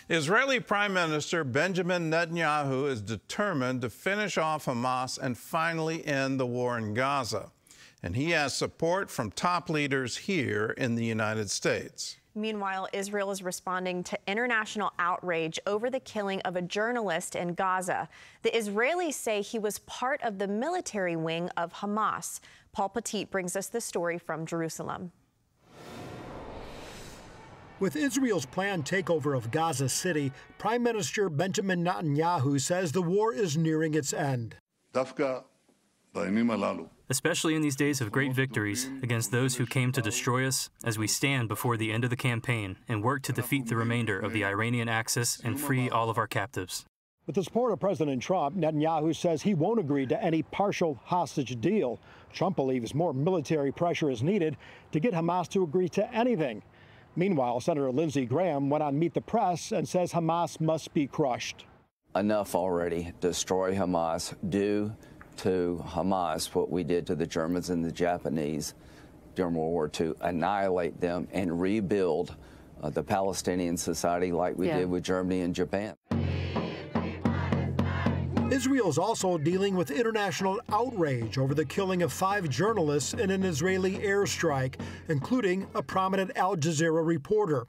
Israeli Prime Minister Benjamin Netanyahu is determined to finish off Hamas and finally end the war in Gaza. And he has support from top leaders here in the United States. Meanwhile, Israel is responding to international outrage over the killing of a journalist in Gaza. The Israelis say he was part of the military wing of Hamas. Paul Petit brings us the story from Jerusalem. With Israel's planned takeover of Gaza City, Prime Minister Benjamin Netanyahu says the war is nearing its end. Especially in these days of great victories against those who came to destroy us, as we stand before the end of the campaign and work to defeat the remainder of the Iranian axis and free all of our captives. With the support of President Trump, Netanyahu says he won't agree to any partial hostage deal. Trump believes more military pressure is needed to get Hamas to agree to anything. Meanwhile, Senator Lindsey Graham went on Meet the Press and says Hamas must be crushed. Enough already. Destroy Hamas. Do to Hamas what we did to the Germans and the Japanese during World War II. Annihilate them and rebuild the Palestinian society like we did with Germany and Japan. Israel is also dealing with international outrage over the killing of 5 journalists in an Israeli airstrike, including a prominent Al Jazeera reporter.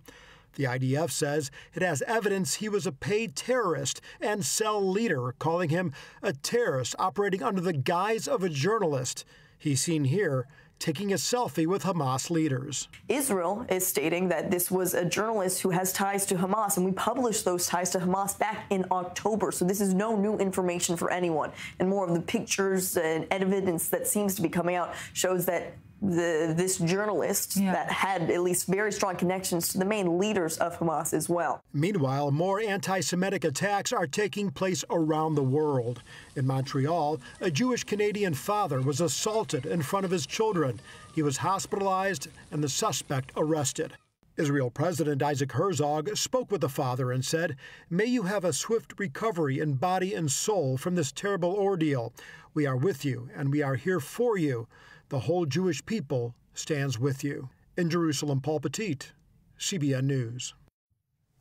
The IDF says it has evidence he was a paid terrorist and cell leader, calling him a terrorist operating under the guise of a journalist. He's seen here taking a selfie with Hamas leaders. Israel is stating that this was a journalist who has ties to Hamas, and we published those ties to Hamas back in October. So this is no new information for anyone. And more of the pictures and evidence that seems to be coming out shows that this journalist that had at least very strong connections to the main leaders of Hamas as well. Meanwhile, more anti-Semitic attacks are taking place around the world. In Montreal, a Jewish-Canadian father was assaulted in front of his children. He was hospitalized and the suspect arrested. Israel President Isaac Herzog spoke with the father and said, "May you have a swift recovery in body and soul from this terrible ordeal. We are with you and we are here for you. The whole Jewish people stands with you." In Jerusalem, Paul Petit, CBN News.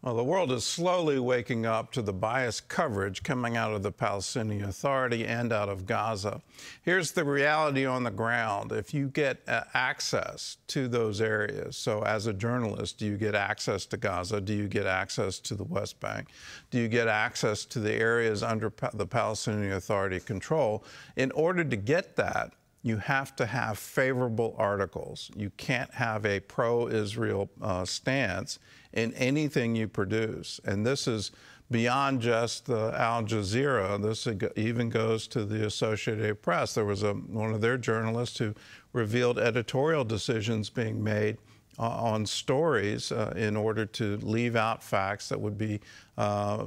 Well, the world is slowly waking up to the biased coverage coming out of the Palestinian Authority and out of Gaza. Here's the reality on the ground. If you get access to those areas, so as a journalist, do you get access to Gaza? Do you get access to the West Bank? Do you get access to the areas under the Palestinian Authority control? In order to get that, you have to have favorable articles. You can't have a pro-Israel stance in anything you produce. And this is beyond just the Al Jazeera. This even goes to the Associated Press. There was one of their journalists who revealed editorial decisions being made on stories in order to leave out facts that would be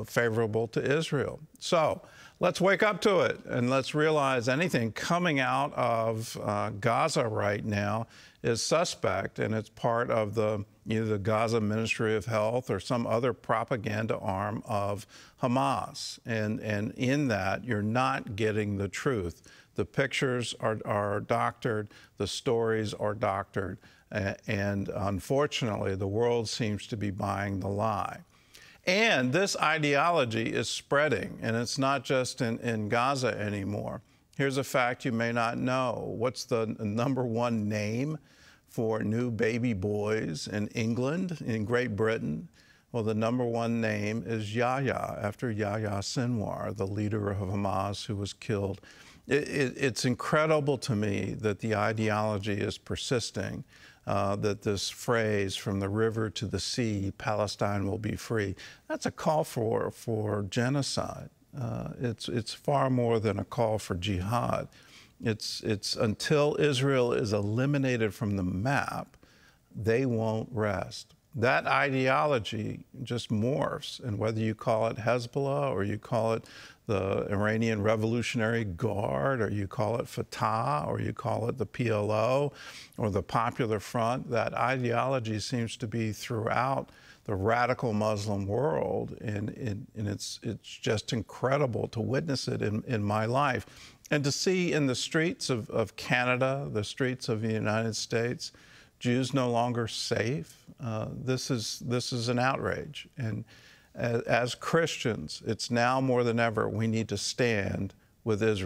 favorable to Israel. So let's wake up to it and let's realize anything coming out of Gaza right now is suspect, and it's part of either the Gaza Ministry of Health or some other propaganda arm of Hamas. And in that, you're not getting the truth. The pictures are doctored, the stories are doctored, and unfortunately, the world seems to be buying the lie. And this ideology is spreading, and it's not just in Gaza anymore. Here's a fact you may not know. What's the #1 name for new baby boys in England, in Great Britain? Well, the #1 name is Yahya, after Yahya Sinwar, the leader of Hamas who was killed. It's incredible to me that the ideology is persisting, that this phrase, from the river to the sea, Palestine will be free, that's a call for genocide. It's far more than a call for jihad. It's until Israel is eliminated from the map, they won't rest. That ideology just morphs, and whether you call it Hezbollah or you call it the Iranian Revolutionary Guard or you call it Fatah or you call it the PLO or the Popular Front, that ideology seems to be throughout the radical Muslim world, and it's just incredible to witness it in my life. And to see in the streets of Canada, the streets of the United States, Jews no longer safe. This is an outrage, and as Christians, it's now more than ever we need to stand with Israel.